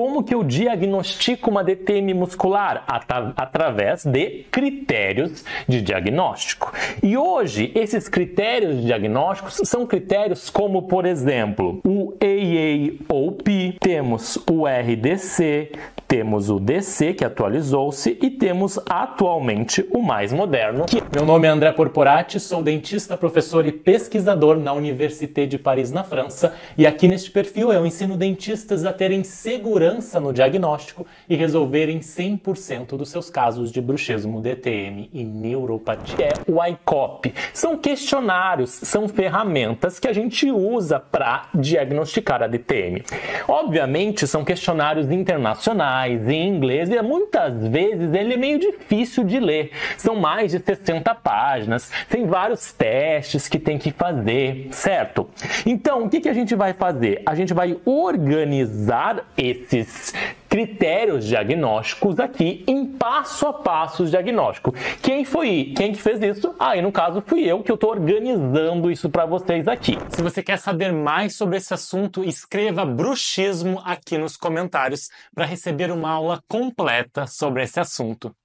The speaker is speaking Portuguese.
como que eu diagnostico uma DTM muscular? Através de critérios de diagnóstico. E hoje, esses critérios de diagnósticos são critérios como, por exemplo, o AAOP, temos o RDC, temos o DC, que atualizou-se, e temos atualmente o mais moderno. Meu nome é André Corporati, sou dentista, professor e pesquisador na Université de Paris, na França, e aqui neste perfil eu ensino dentistas a terem segurança no diagnóstico e resolverem 100% dos seus casos de bruxismo, DTM e neuropatia. O ICOP são questionários, são ferramentas que a gente usa para diagnosticar a DTM. Obviamente, são questionários internacionais, em inglês, e muitas vezes ele é meio difícil de ler. São mais de 60 páginas, tem vários testes que tem que fazer, certo? Então, o que a gente vai fazer? A gente vai organizar esses critérios diagnósticos aqui em passo a passo diagnóstico. Quem que fez isso? E no caso fui eu, que eu estou organizando isso para vocês aqui. Se você quer saber mais sobre esse assunto, escreva bruxismo aqui nos comentários para receber uma aula completa sobre esse assunto.